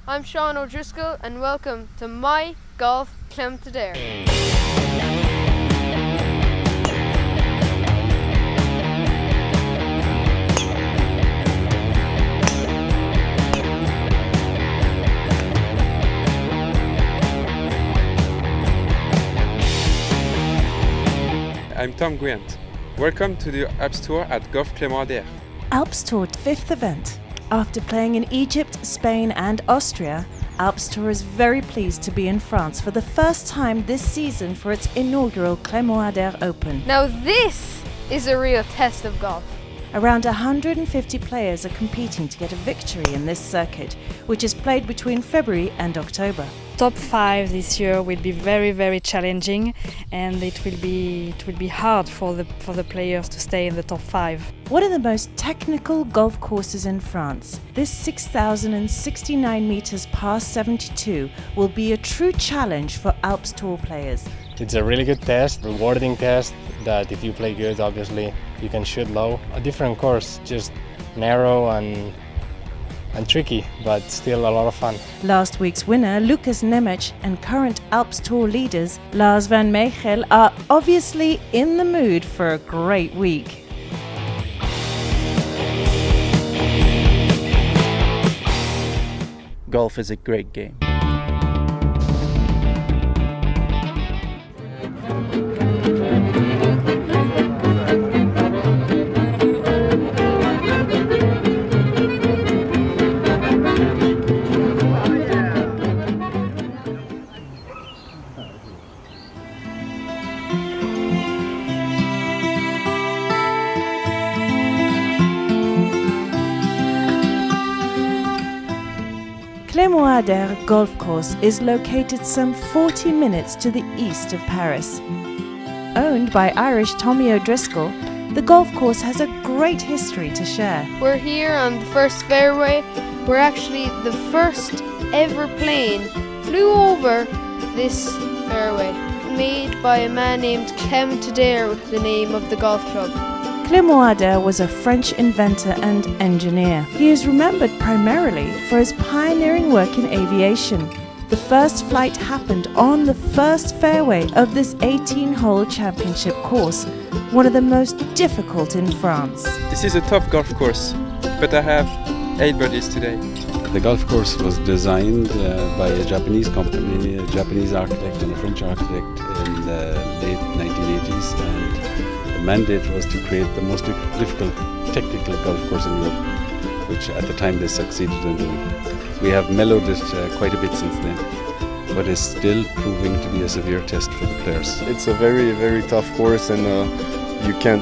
I'm Sean O'Driscoll and welcome to my Golf Clément Ader. I'm Tom Gwent. Welcome to the Alps Tour at Golf Clément Ader. Alps Tour 5th event. After playing in Egypt, Spain and Austria, Alps Tour is very pleased to be in France for the first time this season for its inaugural Clément Ader Open. Now this is a real test of golf. Around 150 players are competing to get a victory in this circuit, which is played between February and October. Top 5 this year will be very challenging, and it will be hard for the players to stay in the top 5. One of the most technical golf courses in France, this 6,069 meters par 72 will be a true challenge for Alps Tour players. It's a really good test, rewarding test, that if you play good, obviously you can shoot low. A different course, just narrow and tricky, but still a lot of fun. Last week's winner, Lucas Nemec, and current Alps Tour leaders, Lars van Meegel, are obviously in the mood for a great week. Golf is a great game. Clément Ader Golf Course is located some 40 minutes to the east of Paris. Owned by Irish Tommy O'Driscoll, the golf course has a great history to share. We're here on the first fairway, where actually the first ever plane flew over this fairway, made by a man named Clément Ader, the name of the golf club. Clément Ader was a French inventor and engineer. He is remembered primarily for his pioneering work in aviation. The first flight happened on the first fairway of this 18-hole championship course, one of the most difficult in France. This is a tough golf course, but I have 8 birdies today. The golf course was designed by a Japanese company, a Japanese architect and a French architect in the late 1980s, and the mandate was to create the most difficult technical golf course in Europe, which at the time they succeeded in doing. We have mellowed it quite a bit since then, but it's still proving to be a severe test for the players. It's a very tough course, and you can't,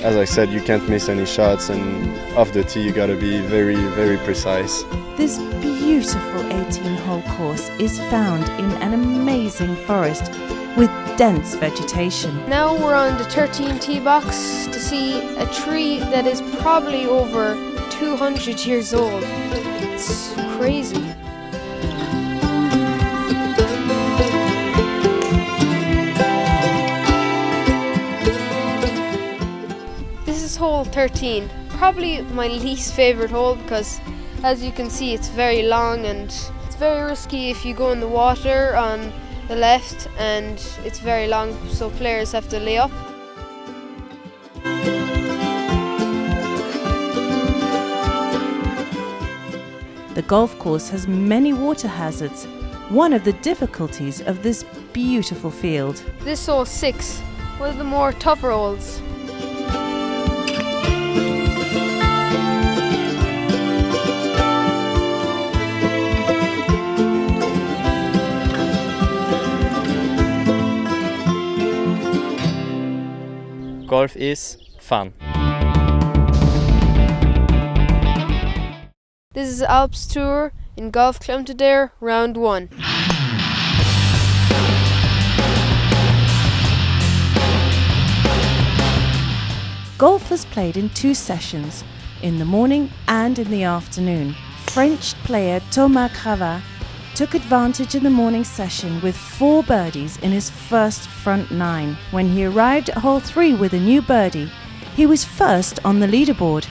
as I said, you can't miss any shots, and off the tee you gotta be very precise. This beautiful 18-hole course is found in an amazing forest with dense vegetation. Now we're on the 13 tee box to see a tree that is probably over 200 years old. It's crazy. This is hole 13, probably my least favourite hole because, as you can see, it's very long and it's very risky if you go in the water on the left, and it's very long, so players have to lay up. The golf course has many water hazards, one of the difficulties of this beautiful field. This hole 6, one of the more tougher holes. Golf is fun. This is Alps Tour in Golf Clément Ader, round 1. Golf was played in 2 sessions, in the morning and in the afternoon. French player Thomas Cravat took advantage in the morning session with 4 birdies in his first front 9. When he arrived at hole 3 with a new birdie, he was first on the leaderboard.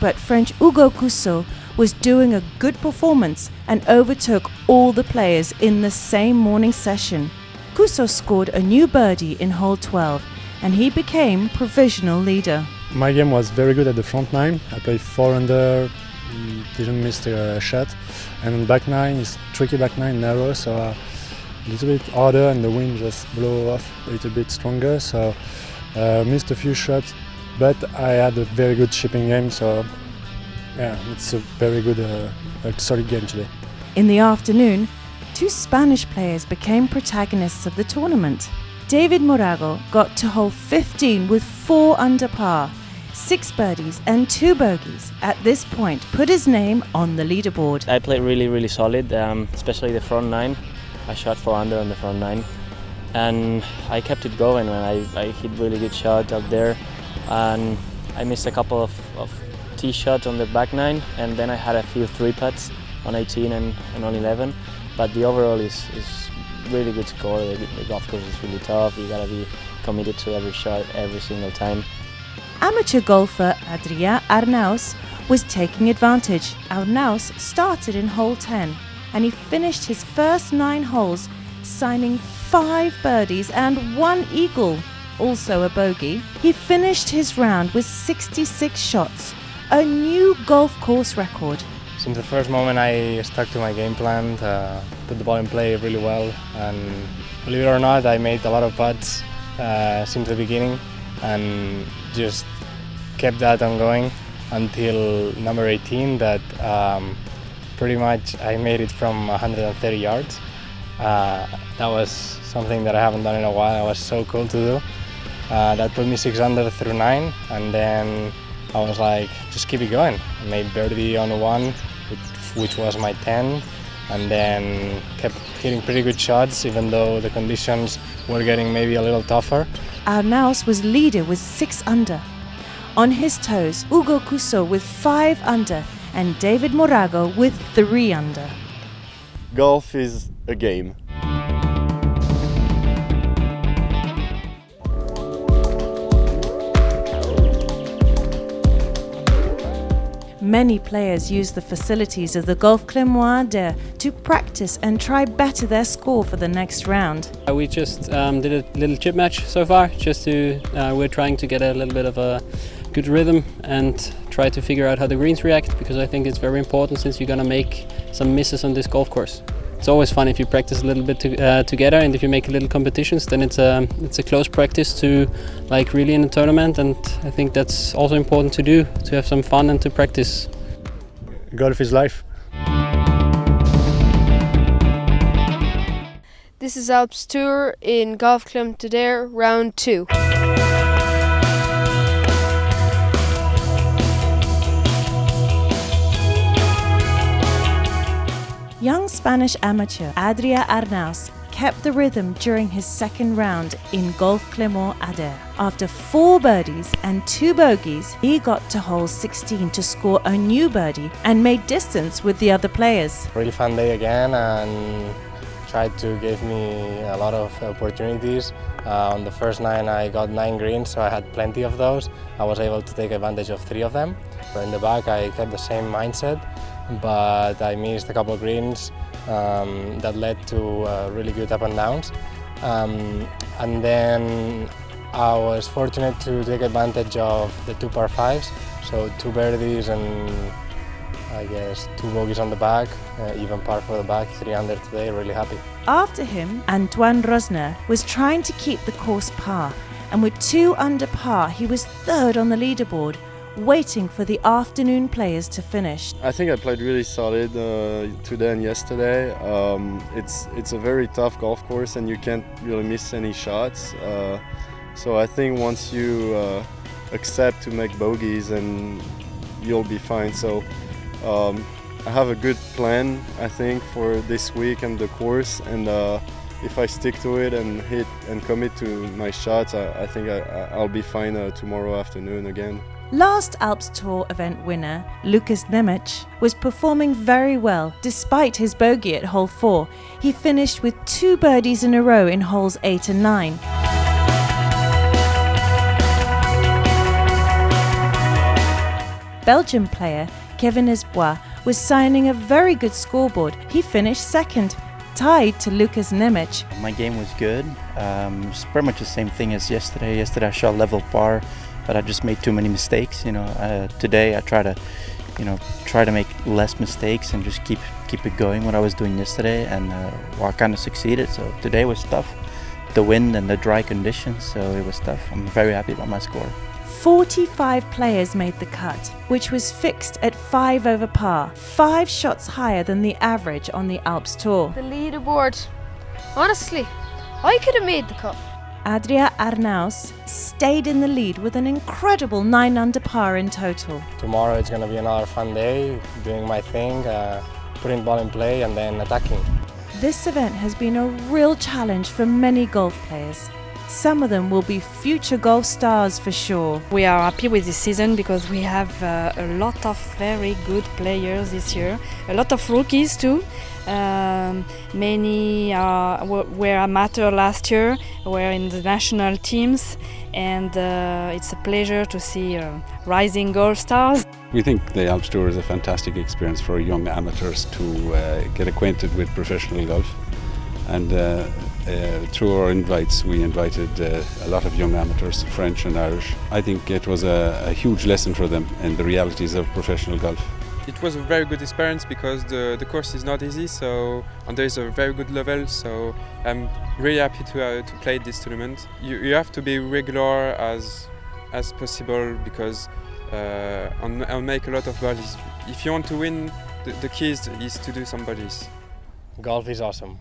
expert French Ugo Coussaud was doing a good performance and overtook all the players in the same morning session. Coussaud scored a new birdie in hole 12 and he became provisional leader. My game was very good at the front nine. I played 4 under, didn't miss a shot. And on back nine, it's tricky back nine, narrow, so a little bit harder and the wind just blew off a little bit stronger. So missed a few shots, but I had a very good chipping game, so yeah, it's a very good, solid game today. In the afternoon, 2 Spanish players became protagonists of the tournament. David Morago got to hole 15 with 4 under par, 6 birdies and 2 bogeys. At this point, put his name on the leaderboard. I played really solid, especially the front nine. I shot 4 under on the front nine, and I kept it going when I hit really good shots up there, and I missed a couple of tee shots on the back nine, and then I had a few 3 putts on 18 and on 11. But the overall is really good score. The golf course is really tough. You gotta be committed to every shot every single time. Amateur golfer Adri Arnaus was taking advantage. Arnaus started in hole 10 and he finished his first 9 holes signing 5 birdies and 1 eagle, also a bogey. He finished his round with 66 shots, a new golf course record. Since the first moment I stuck to my game plan, put the ball in play really well, and believe it or not, I made a lot of putts since the beginning and just kept that on going until number 18 that pretty much I made it from 130 yards. That was something that I haven't done in a while. It was so cool to do. That put me 6 under through 9, and then I was like, just keep it going. I made birdie on 1, which was my 10, and then kept hitting pretty good shots even though the conditions were getting maybe a little tougher. Arnaus was leader with 6 under. On his toes, Ugo Coussaud with 5 under and David Morago with 3 under. Golf is a game. Many players use the facilities of the Golf Clément Ader to practice and try better their score for the next round. We just did a little chip match so far, just to we're trying to get a little bit of a good rhythm and try to figure out how the greens react, because I think it's very important since you're gonna make some misses on this golf course. It's always fun if you practice a little bit together, and if you make little competitions, then it's a close practice to like really in a tournament, and I think that's also important to do, to have some fun and to practice. Golf is life. This is Alps Tour in Golf Clément Ader, round 2. Young Spanish amateur Adri Arnaus kept the rhythm during his second round in Golf Clément Ader. After 4 birdies and 2 bogeys, he got to hole 16 to score a new birdie and made distance with the other players. Really fun day again, and tried to give me a lot of opportunities. On the first 9 I got 9 greens, so I had plenty of those. I was able to take advantage of 3 of them. So in the back I kept the same mindset, but I missed a couple of greens that led to really good up and downs. And then I was fortunate to take advantage of the 2 par 5s, so 2 birdies and I guess 2 bogeys on the back, even par for the back, 3 under today, really happy. After him, Antoine Rosner was trying to keep the course par, and with 2 under par, he was 3rd on the leaderboard, waiting for the afternoon players to finish. I think I played really solid today and yesterday. It's a very tough golf course and you can't really miss any shots. So I think once you accept to make bogeys, and you'll be fine. So I have a good plan, I think, for this week and the course, and if I stick to it and hit and commit to my shots, I think I'll be fine tomorrow afternoon again. Last Alps Tour event winner, Lukas Nemec, was performing very well despite his bogey at hole 4. He finished with 2 birdies in a row in holes 8 and 9. Belgian player Kevin Esbois was signing a very good scoreboard. He finished second, tied to Lukas Nemec. My game was good. It's pretty much the same thing as yesterday. Yesterday I shot level par, but I just made too many mistakes. Today I try to make less mistakes and just keep it going what I was doing yesterday, and I kind of succeeded. So today was tough, the wind and the dry conditions, so it was tough. I'm very happy about my score. 45 players made the cut, which was fixed at 5 over par, 5 shots higher than the average on the Alps Tour. The leaderboard, honestly, I could have made the cut. Adri Arnaus stayed in the lead with an incredible 9 under par in total. Tomorrow it's going to be another fun day, doing my thing, putting the ball in play and then attacking. This event has been a real challenge for many golf players. Some of them will be future golf stars for sure. We are happy with this season because we have a lot of very good players this year, a lot of rookies too. Many were amateur last year, were in the national teams, and it's a pleasure to see rising golf stars. We think the Alps Tour is a fantastic experience for young amateurs to get acquainted with professional golf, and through our invites we invited a lot of young amateurs, French and Irish. I think it was a huge lesson for them in the realities of professional golf. It was a very good experience because the course is not easy, and there is a very good level, so I'm really happy to play this tournament. You have to be regular as possible because I'll make a lot of birdies. If you want to win, the key is to do some birdies. Golf is awesome.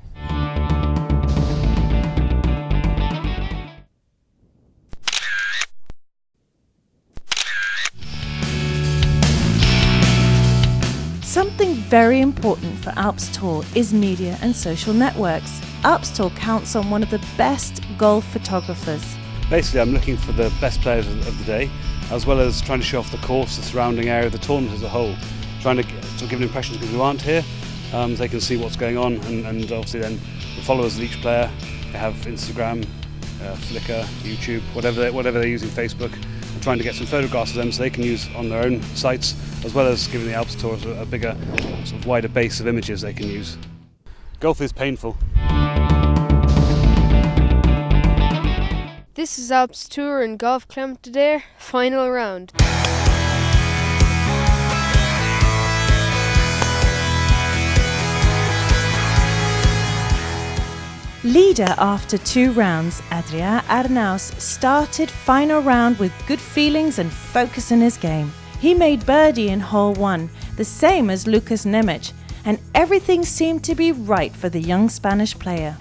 Something very important for Alps Tour is media and social networks. Alps Tour counts on one of the best golf photographers. Basically, I'm looking for the best players of the day, as well as trying to show off the course, the surrounding area, the tournament as a whole. Trying to give an impression to people who aren't here, so they can see what's going on, and obviously then the followers of each player, they have Instagram, Flickr, YouTube, whatever they're using, Facebook. I'm trying to get some photographs of them so they can use on their own sites, as well as giving the Alps Tour a bigger, sort of wider base of images they can use. Golf is painful. This is Alps Tour and Golf Clément Ader, final round. Leader after 2 rounds, Adri Arnaus started final round with good feelings and focus in his game. He made birdie in hole 1, the same as Lukas Nemec, and everything seemed to be right for the young Spanish player.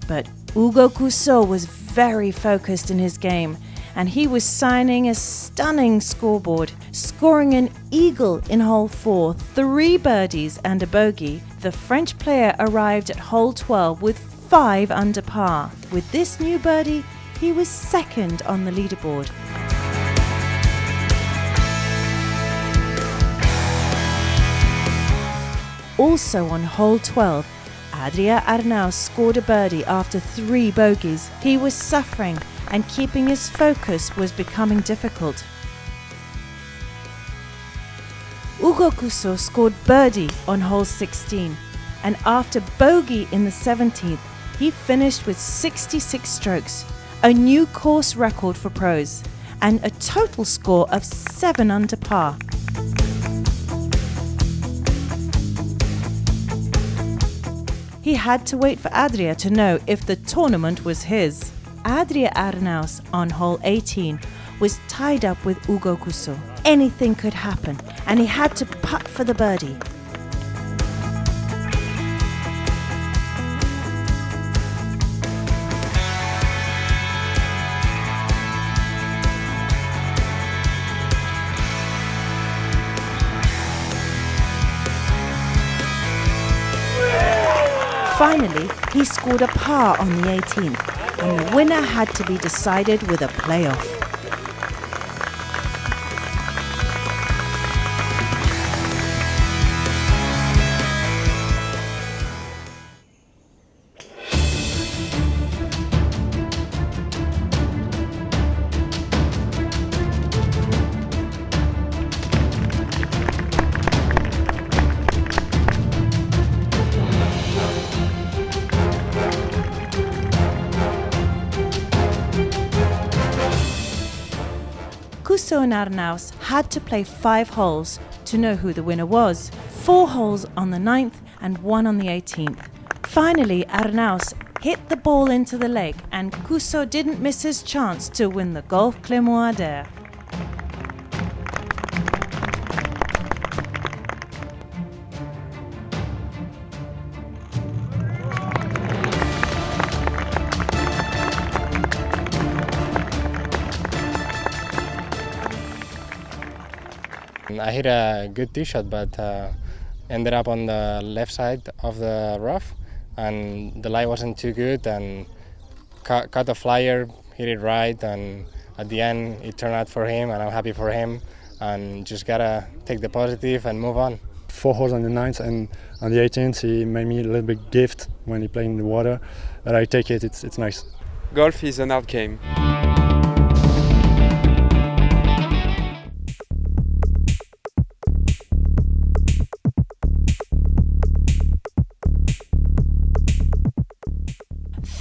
But Ugo Coussaud was very focused in his game, and he was signing a stunning scoreboard, scoring an eagle in hole 4, 3 birdies and a bogey. The French player arrived at hole 12 with 5 under par. With this new birdie, he was second on the leaderboard. Also on hole 12, Adri Arnaus scored a birdie after 3 bogeys. He was suffering, and keeping his focus was becoming difficult. Ugo Coussaud scored birdie on hole 16, and after bogey in the 17th, he finished with 66 strokes, a new course record for pros, and a total score of 7 under par. He had to wait for Adri to know if the tournament was his. Adri Arnaus on hole 18 was tied up with Ugo Coussaud. Anything could happen, and he had to putt for the birdie. Finally, he scored a par on the 18th, and the winner had to be decided with a playoff. Coussaud and Arnaus had to play 5 holes to know who the winner was. 4 holes on the 9th and 1 on the 18th. Finally, Arnaus hit the ball into the leg and Coussaud didn't miss his chance to win the Golf Clément Ader. I hit a good tee shot, but ended up on the left side of the rough, and the lie wasn't too good, and caught the flyer, hit it right, and at the end it turned out for him, and I'm happy for him, and just gotta take the positive and move on. 4 holes on the 9th, and on the 18th he made me a little bit gift when he played in the water, but I take it, it's nice. Golf is an art game.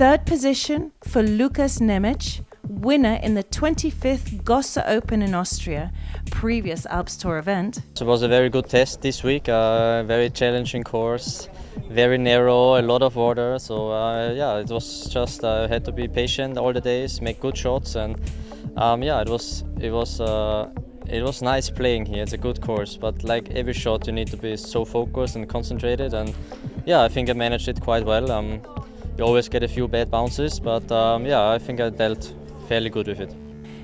Third position for Lukas Nemec, winner in the 25th Golf Open in Austria, previous Alps Tour event. So it was a very good test this week, very challenging course, very narrow, a lot of water. So yeah, it was just had to be patient all the days, make good shots, and yeah, it was nice playing here. It's a good course, but like every shot, you need to be so focused and concentrated. And yeah, I think I managed it quite well. You always get a few bad bounces, but yeah, I think I dealt fairly good with it.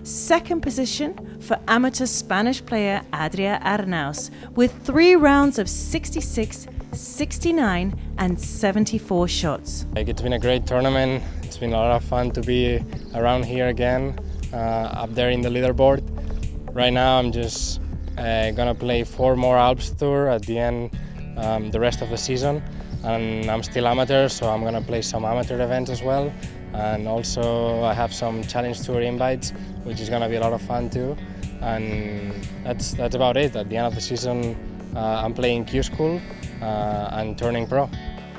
Second position for amateur Spanish player Adri Arnaus, with 3 rounds of 66, 69 and 74 shots. It's been a great tournament. It's been a lot of fun to be around here again, up there in the leaderboard. Right now I'm just gonna play 4 more Alps Tour at the end, the rest of the season. And I'm still amateur, so I'm gonna play some amateur events as well. And also I have some Challenge Tour invites, which is gonna be a lot of fun too. And that's about it. At the end of the season, I'm playing Q School and turning pro.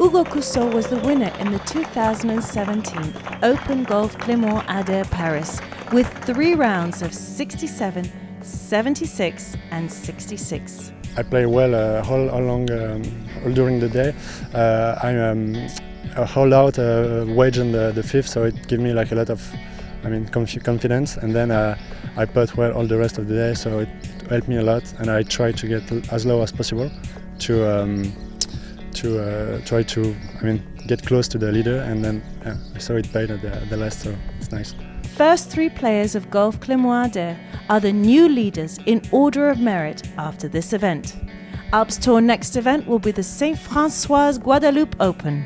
Ugo Coussaud was the winner in the 2017 Open Golf Clément Ader Paris, with 3 rounds of 67, 76 and 66. I play well all along, all during the day. I hold out a wedge on the 5th, so it gives me like a lot of, confidence. And then I putt well all the rest of the day, so it helped me a lot. And I try to get as low as possible to try to, get close to the leader. And then I saw it paid at the last, so it's nice. First 3 players of Golf Clément Ader are the new leaders in order of merit after this event. Alps Tour next event will be the Saint François Guadeloupe Open.